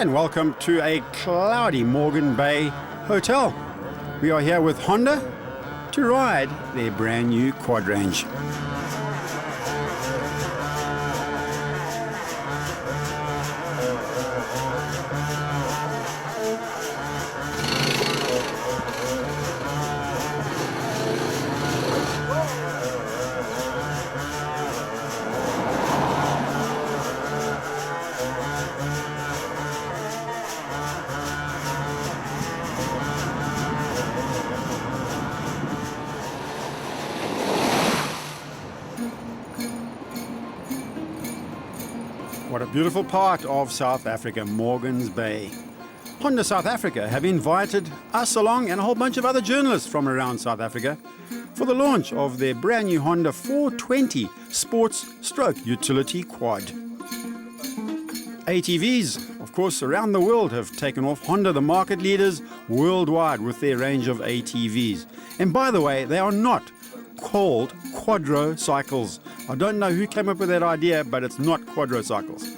and welcome to a cloudy Morgan Bay hotel. We are here with Honda to ride their brand new quad range. What a beautiful part of South Africa, Morgan's Bay. Honda South Africa have invited us along and a whole bunch of other journalists from around South Africa for the launch of their brand new Honda 420 sports stroke utility quad. ATVs, of course, around the world have taken off. Honda, the market leaders worldwide with their range of ATVs. And by the way, they are not called quadrocycles. I don't know who came up with that idea, but it's not quadrocycles.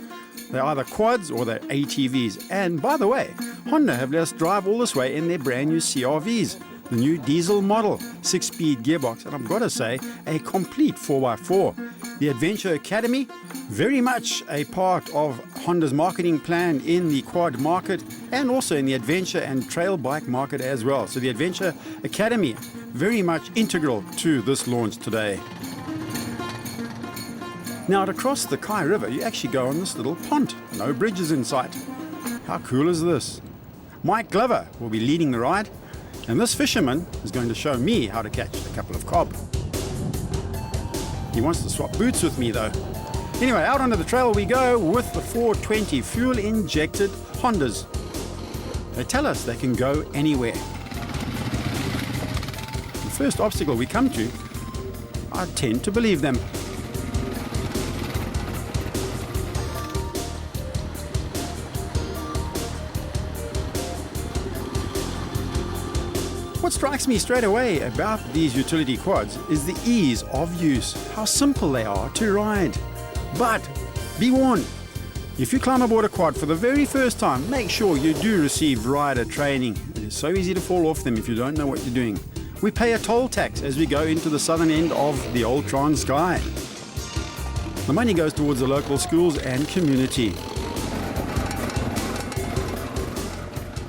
They're either quads or they're ATVs. And by the way, Honda have let us drive all this way in their brand new CRVs, the new diesel model, 6-speed gearbox, and I've got to say, a complete 4x4. The Adventure Academy, very much a part of Honda's marketing plan in the quad market and also in the adventure and trail bike market as well. So the Adventure Academy, very much integral to this launch today. Now, to cross the Kai River, you actually go on this little pond. No bridges in sight. How cool is this? Mike Glover will be leading the ride, and this fisherman is going to show me how to catch a couple of cob. He wants to swap boots with me though. Anyway, out onto the trail we go with the 420 fuel-injected Hondas. They tell us they can go anywhere. The first obstacle we come to, I tend to believe them. What strikes me straight away about these utility quads is the ease of use, how simple they are to ride. But be warned, if you climb aboard a quad for the very first time, make sure you do receive rider training. It is so easy to fall off them if you don't know what you're doing. We pay a toll tax as we go into the southern end of the old Transkei. The money goes towards the local schools and community.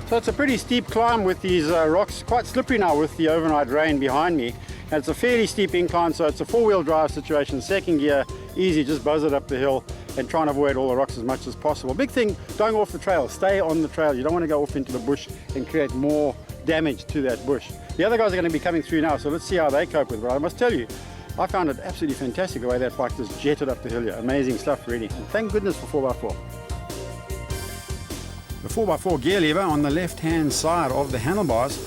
So it's a pretty steep climb with these rocks, quite slippery now with the overnight rain behind me. And it's a fairly steep incline, so it's a four-wheel drive situation, second gear, easy, just buzz it up the hill and try and avoid all the rocks as much as possible. Big thing, don't go off the trail, stay on the trail. You don't want to go off into the bush and create more damage to that bush. The other guys are going to be coming through now, so let's see how they cope with it. But I must tell you, I found it absolutely fantastic the way that bike just jetted up the hill here. Amazing stuff, really. And thank goodness for 4x4. The 4x4 gear lever on the left-hand side of the handlebars,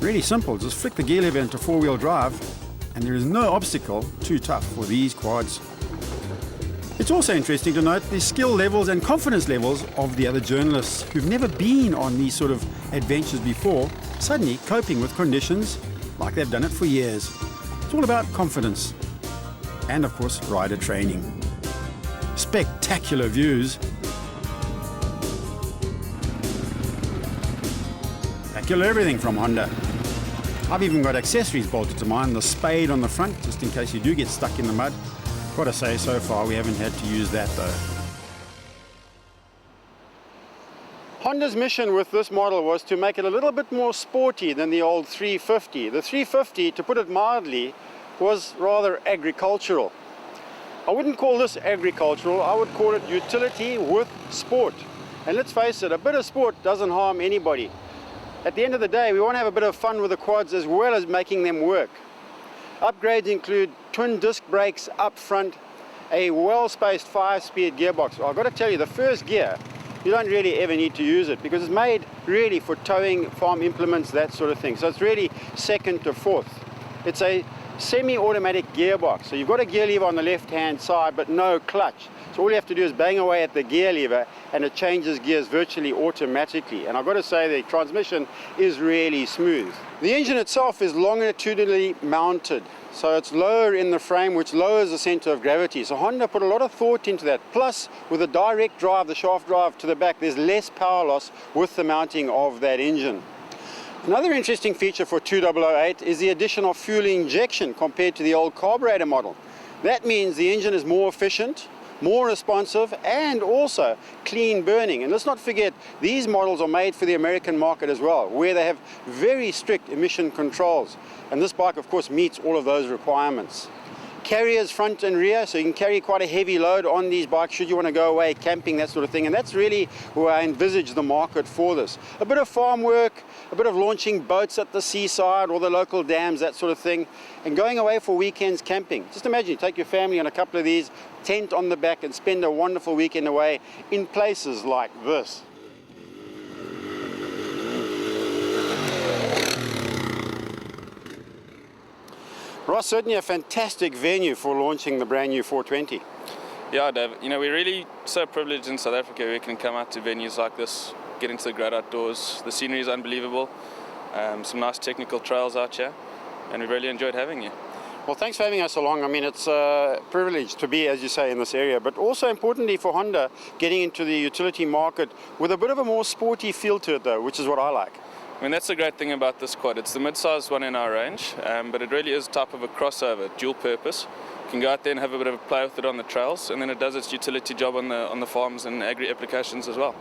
really simple, just flick the gear lever into four-wheel drive and there is no obstacle too tough for these quads. It's also interesting to note the skill levels and confidence levels of the other journalists who've never been on these sort of adventures before, suddenly coping with conditions like they've done it for years. It's all about confidence and of course rider training. Spectacular views. Everything from Honda. I've even got accessories bolted to mine, the spade on the front, just in case you do get stuck in the mud. Gotta say, so far we haven't had to use that though. Honda's mission with this model was to make it a little bit more sporty than the old 350. The 350, to put it mildly, was rather agricultural. I wouldn't call this agricultural, I would call it utility with sport. And let's face it, a bit of sport doesn't harm anybody. At the end of the day, we want to have a bit of fun with the quads as well as making them work. Upgrades include twin disc brakes up front, a well-spaced 5-speed gearbox. I've got to tell you, the first gear, you don't really ever need to use it because it's made really for towing farm implements, that sort of thing. So it's really second to fourth. It's a semi-automatic gearbox. So you've got a gear lever on the left-hand side, but no clutch. So all you have to do is bang away at the gear lever and it changes gears virtually automatically. And I've got to say the transmission is really smooth. The engine itself is longitudinally mounted. So it's lower in the frame, which lowers the center of gravity. So Honda put a lot of thought into that. Plus, with a direct drive, the shaft drive to the back, there's less power loss with the mounting of that engine. Another interesting feature for 2008 is the addition of fuel injection compared to the old carburetor model. That means the engine is more efficient, more responsive, and also clean burning. And let's not forget, these models are made for the American market as well, where they have very strict emission controls. And this bike, of course, meets all of those requirements. Carriers front and rear, so you can carry quite a heavy load on these bikes should you want to go away camping, that sort of thing. And that's really where I envisage the market for this. A bit of farm work, a bit of launching boats at the seaside or the local dams, that sort of thing, and going away for weekends camping. Just imagine you take your family on a couple of these, tent on the back, and spend a wonderful weekend away in places like this. Ross, certainly a fantastic venue for launching the brand new 420. Yeah, Dave, we're really so privileged in South Africa we can come out to venues like this, get into the great outdoors. The scenery is unbelievable, some nice technical trails out here, and we've really enjoyed having you. Well, thanks for having us along. I mean, it's a privilege to be, as you say, in this area, but also importantly for Honda, getting into the utility market with a bit of a more sporty feel to it though, which is what I like. I mean, that's the great thing about this quad. It's the mid-sized one in our range, but it really is type of a crossover, dual purpose. You can go out there and have a bit of a play with it on the trails, and then it does its utility job on the farms and agri applications as well.